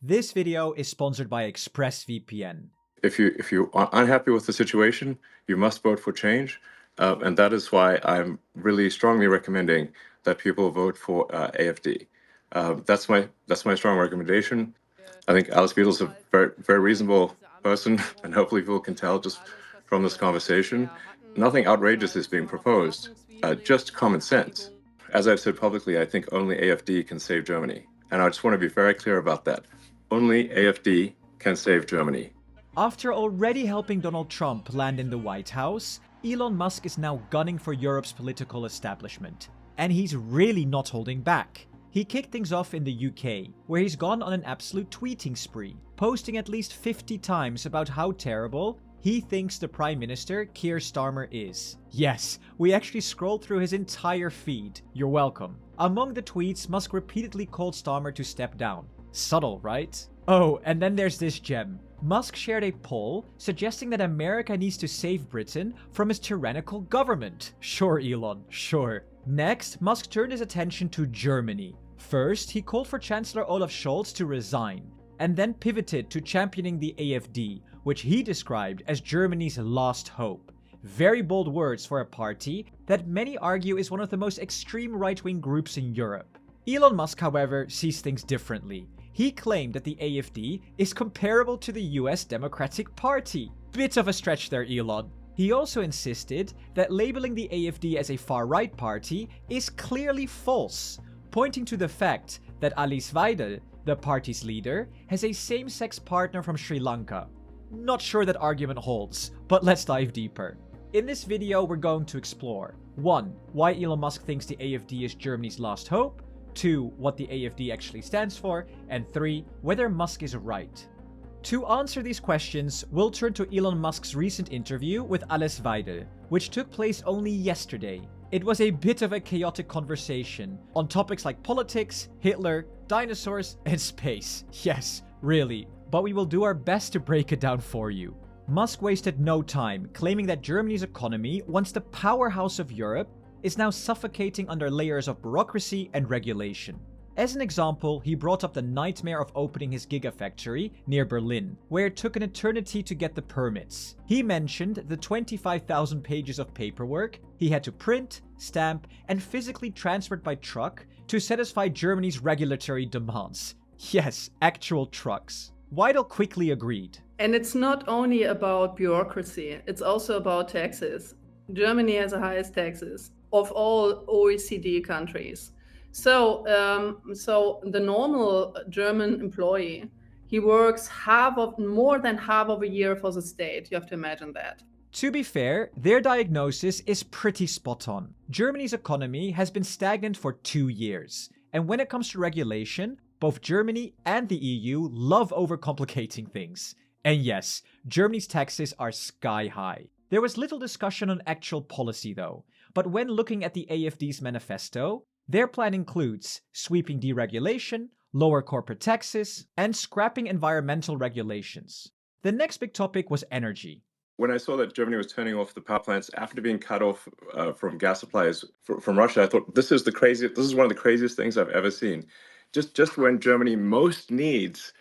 This video is sponsored by ExpressVPN. If you are unhappy with the situation, you must vote for change, and that is why I'm really strongly recommending that people vote for AfD. That's my strong recommendation. I think Alice Weidel is a very reasonable person, and hopefully people can tell just from this conversation, nothing outrageous is being proposed, just common sense. As I've said publicly, I think only AfD can save Germany, and I just want to be very clear about that. Only AfD can save Germany. After already helping Donald Trump land in the White House, Elon Musk is now gunning for Europe's political establishment. And he's really not holding back. He kicked things off in the UK, where he's gone on an absolute tweeting spree, posting at least 50 times about how terrible he thinks the Prime Minister, Keir Starmer, is. Yes, we actually scrolled through his entire feed. You're welcome. Among the tweets, Musk repeatedly called Starmer to step down. Subtle, right? Oh, and then there's this gem. Musk shared a poll suggesting that America needs to save Britain from his tyrannical government. Sure, Elon, sure. Next, Musk turned his attention to Germany. First, he called for Chancellor Olaf Scholz to resign, and then pivoted to championing the AfD, which he described as Germany's last hope. Very bold words for a party that many argue is one of the most extreme right-wing groups in Europe. Elon Musk, however, sees things differently. He claimed that the AfD is comparable to the US Democratic Party. Bit of a stretch there, Elon. He also insisted that labeling the AfD as a far-right party is clearly false, pointing to the fact that Alice Weidel, the party's leader, has a same-sex partner from Sri Lanka. Not sure that argument holds, but let's dive deeper. In this video, we're going to explore 1. Why Elon Musk thinks the AfD is Germany's last hope, 2. What the AfD actually stands for, and 3. Whether Musk is right. To answer these questions, we'll turn to Elon Musk's recent interview with Alice Weidel, which took place only yesterday. It was a bit of a chaotic conversation on topics like politics, Hitler, dinosaurs, and space. Yes, really, but we will do our best to break it down for you. Musk wasted no time claiming that Germany's economy, once the powerhouse of Europe, is now suffocating under layers of bureaucracy and regulation. As an example, he brought up the nightmare of opening his gigafactory near Berlin, where it took an eternity to get the permits. He mentioned the 25,000 pages of paperwork he had to print, stamp, and physically transport by truck to satisfy Germany's regulatory demands. Yes, actual trucks. Weidel quickly agreed. And it's not only about bureaucracy, it's also about taxes. Germany has the highest taxes of all OECD countries. So the normal German employee, he works more than half of a year for the state. You have to imagine that. To be fair, their diagnosis is pretty spot on. Germany's economy has been stagnant for 2 years. And when it comes to regulation, both Germany and the EU love overcomplicating things. And yes, Germany's taxes are sky high. There was little discussion on actual policy though, but when looking at the AfD's manifesto, their plan includes sweeping deregulation, lower corporate taxes, and scrapping environmental regulations. The next big topic was energy. When I saw that Germany was turning off the power plants after being cut off from gas supplies from Russia, I thought this is one of the craziest things I've ever seen. Just when Germany most needs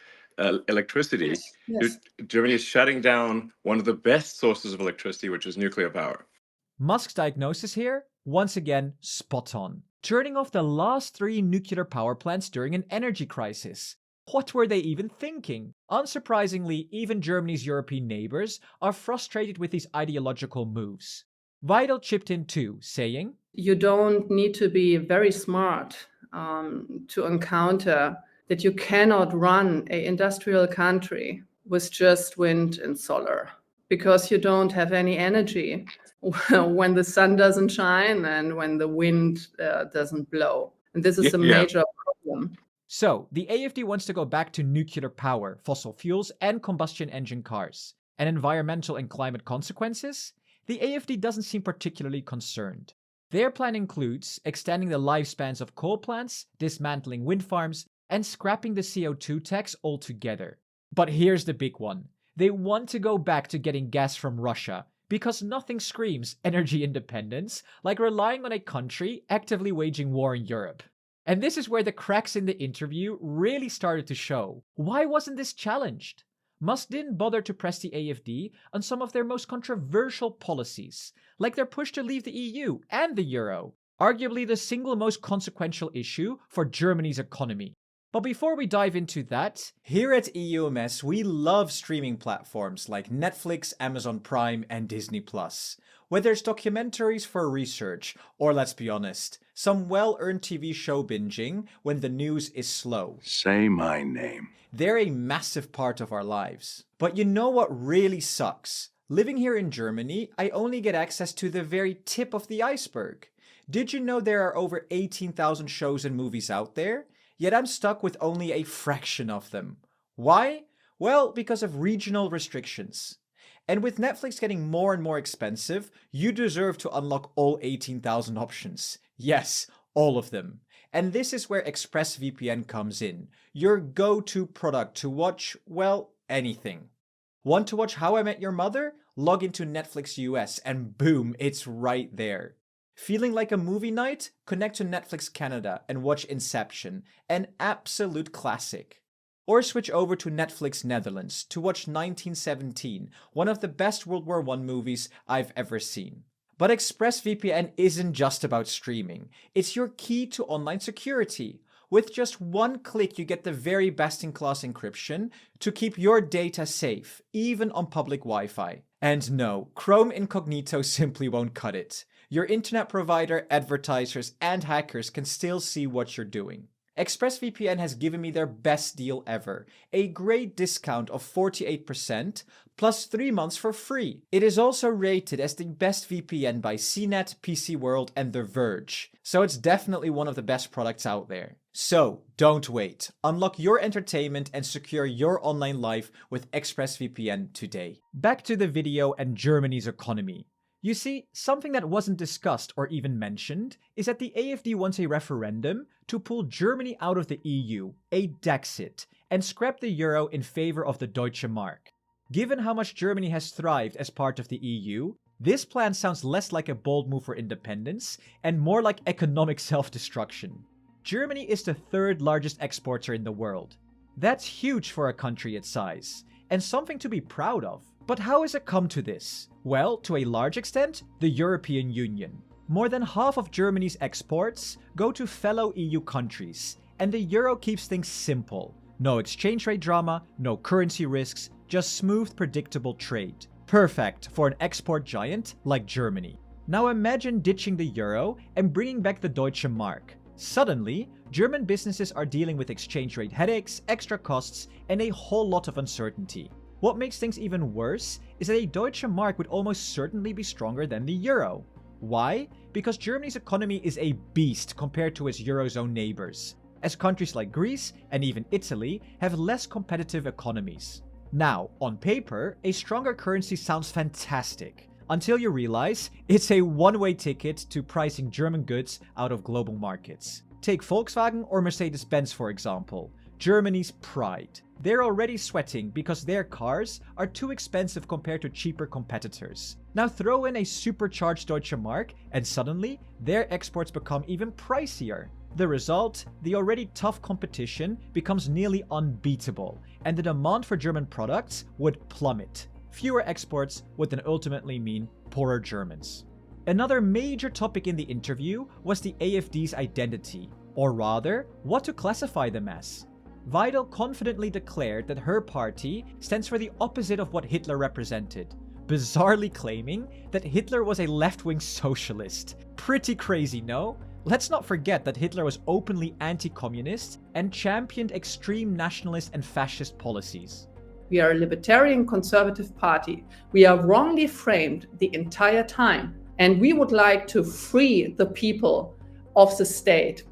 electricity, Yes. Germany is shutting down one of the best sources of electricity, which is nuclear power. Musk's diagnosis here, once again, spot on. Turning off the last 3 nuclear power plants during an energy crisis. What were they even thinking? Unsurprisingly, even Germany's European neighbors are frustrated with these ideological moves. Weidel chipped in too, saying, You don't need to be very smart to encounter that you cannot run an industrial country with just wind and solar, because you don't have any energy when the sun doesn't shine and when the wind doesn't blow. And this is a major problem. So, the AfD wants to go back to nuclear power, fossil fuels, and combustion engine cars. And environmental and climate consequences? The AfD doesn't seem particularly concerned. Their plan includes extending the lifespans of coal plants, dismantling wind farms, and scrapping the CO2 tax altogether. But here's the big one. They want to go back to getting gas from Russia, because nothing screams energy independence like relying on a country actively waging war in Europe. And this is where the cracks in the interview really started to show. Why wasn't this challenged? Musk didn't bother to press the AfD on some of their most controversial policies, like their push to leave the EU and the euro, arguably the single most consequential issue for Germany's economy. But before we dive into that, here at EUMS, we love streaming platforms like Netflix, Amazon Prime, and Disney+. Whether it's documentaries for research, or let's be honest, some well-earned TV show binging when the news is slow. Say my name. They're a massive part of our lives. But you know what really sucks? Living here in Germany, I only get access to the very tip of the iceberg. Did you know there are over 18,000 shows and movies out there? Yet I'm stuck with only a fraction of them. Why? Well, because of regional restrictions. And with Netflix getting more and more expensive, you deserve to unlock all 18,000 options. Yes, all of them. And this is where ExpressVPN comes in, your go-to product to watch, well, anything. Want to watch How I Met Your Mother? Log into Netflix US and boom, it's right there. Feeling like a movie night? Connect to Netflix Canada and watch Inception, an absolute classic. Or switch over to Netflix Netherlands to watch 1917, one of the best World War I movies I've ever seen. But ExpressVPN isn't just about streaming, it's your key to online security. With just one click, you get the very best-in-class encryption to keep your data safe, even on public Wi-Fi. And no, Chrome Incognito simply won't cut it. Your internet provider, advertisers, and hackers can still see what you're doing. ExpressVPN has given me their best deal ever, a great discount of 48%, plus 3 months for free. It is also rated as the best VPN by CNET, PC World, and The Verge, so it's definitely one of the best products out there. So, don't wait. Unlock your entertainment and secure your online life with ExpressVPN today. Back to the video and Germany's economy. You see, something that wasn't discussed or even mentioned is that the AfD wants a referendum to pull Germany out of the EU, a Dexit, and scrap the euro in favor of the Deutsche Mark. Given how much Germany has thrived as part of the EU, this plan sounds less like a bold move for independence and more like economic self-destruction. Germany is the third largest exporter in the world. That's huge for a country its size, and something to be proud of. But how has it come to this? Well, to a large extent, the European Union. More than half of Germany's exports go to fellow EU countries, and the euro keeps things simple. No exchange rate drama, no currency risks, just smooth, predictable trade. Perfect for an export giant like Germany. Now imagine ditching the euro and bringing back the Deutsche Mark. Suddenly, German businesses are dealing with exchange rate headaches, extra costs, and a whole lot of uncertainty. What makes things even worse is that a Deutsche Mark would almost certainly be stronger than the euro. Why? Because Germany's economy is a beast compared to its eurozone neighbors, as countries like Greece and even Italy have less competitive economies. Now, on paper, a stronger currency sounds fantastic, until you realize it's a one-way ticket to pricing German goods out of global markets. Take Volkswagen or Mercedes-Benz for example, Germany's pride. They're already sweating because their cars are too expensive compared to cheaper competitors. Now throw in a supercharged Deutsche Mark and suddenly their exports become even pricier. The result, the already tough competition becomes nearly unbeatable, and the demand for German products would plummet. Fewer exports would then ultimately mean poorer Germans. Another major topic in the interview was the AfD's identity, or rather, what to classify them as. Weidel confidently declared that her party stands for the opposite of what Hitler represented, bizarrely claiming that Hitler was a left-wing socialist. Pretty crazy, no? Let's not forget that Hitler was openly anti-communist and championed extreme nationalist and fascist policies. We are a libertarian conservative party. We are wrongly framed the entire time, and we would like to free the people of the state.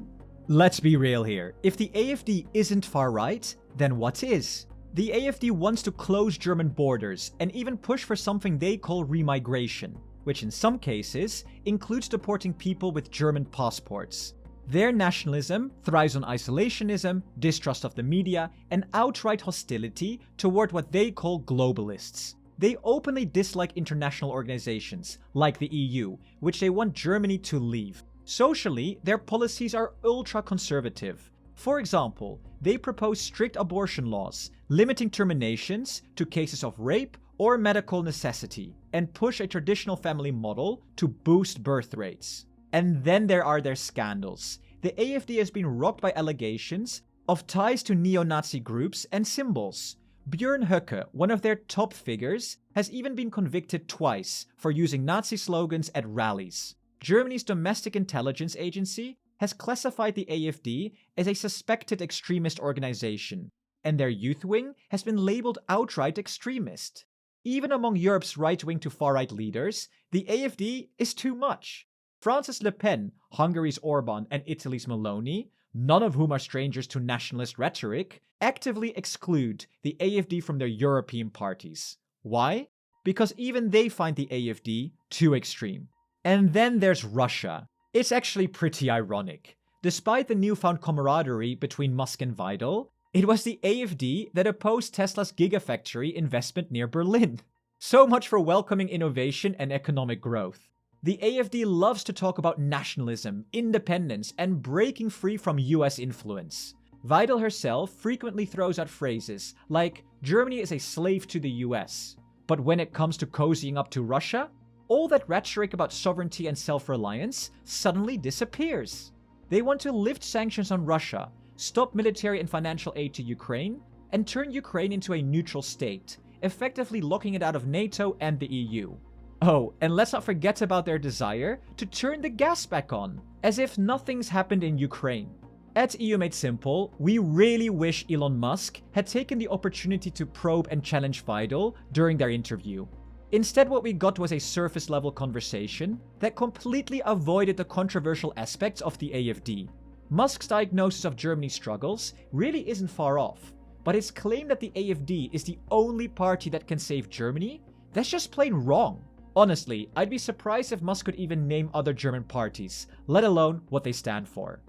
Let's be real here. If the AfD isn't far right, then what is? The AfD wants to close German borders and even push for something they call remigration, which in some cases includes deporting people with German passports. Their nationalism thrives on isolationism, distrust of the media, and outright hostility toward what they call globalists. They openly dislike international organizations, like the EU, which they want Germany to leave. Socially, their policies are ultra-conservative. For example, they propose strict abortion laws, limiting terminations to cases of rape or medical necessity, and push a traditional family model to boost birth rates. And then there are their scandals. The AfD has been rocked by allegations of ties to neo-Nazi groups and symbols. Björn Höcke, one of their top figures, has even been convicted twice for using Nazi slogans at rallies. Germany's domestic intelligence agency has classified the AfD as a suspected extremist organization, and their youth wing has been labeled outright extremist. Even among Europe's right-wing to far-right leaders, the AfD is too much. Francis Le Pen, Hungary's Orban, and Italy's Meloni, none of whom are strangers to nationalist rhetoric, actively exclude the AfD from their European parties. Why? Because even they find the AfD too extreme. And then there's Russia. It's actually pretty ironic. Despite the newfound camaraderie between Musk and Weidel, it was the AfD that opposed Tesla's Gigafactory investment near Berlin. So much for welcoming innovation and economic growth. The AfD loves to talk about nationalism, independence, and breaking free from US influence. Weidel herself frequently throws out phrases like, Germany is a slave to the US. But when it comes to cozying up to Russia, all that rhetoric about sovereignty and self-reliance suddenly disappears. They want to lift sanctions on Russia, stop military and financial aid to Ukraine, and turn Ukraine into a neutral state, effectively locking it out of NATO and the EU. Oh, and let's not forget about their desire to turn the gas back on, as if nothing's happened in Ukraine. At EU Made Simple, we really wish Elon Musk had taken the opportunity to probe and challenge Weidel during their interview. Instead, what we got was a surface-level conversation that completely avoided the controversial aspects of the AfD. Musk's diagnosis of Germany's struggles really isn't far off, but his claim that the AfD is the only party that can save Germany, that's just plain wrong. Honestly, I'd be surprised if Musk could even name other German parties, let alone what they stand for.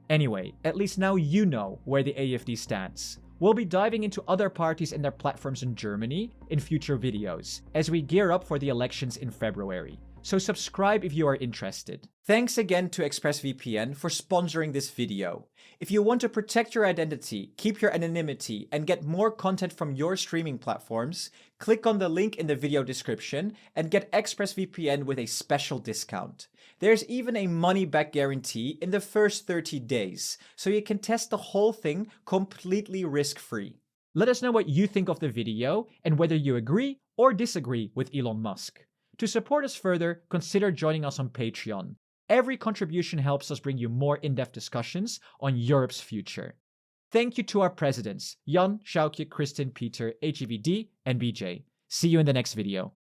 Anyway, at least now you know where the AfD stands. We'll be diving into other parties and their platforms in Germany in future videos, as we gear up for the elections in February. So subscribe if you are interested. Thanks again to ExpressVPN for sponsoring this video. If you want to protect your identity, keep your anonymity, and get more content from your streaming platforms, click on the link in the video description and get ExpressVPN with a special discount. There's even a money-back guarantee in the first 30 days, so you can test the whole thing completely risk-free. Let us know what you think of the video and whether you agree or disagree with Elon Musk. To support us further, consider joining us on Patreon. Every contribution helps us bring you more in-depth discussions on Europe's future. Thank you to our presidents, Jan, Sjoukje, Kristin, Peter, HEVD, and BJ. See you in the next video.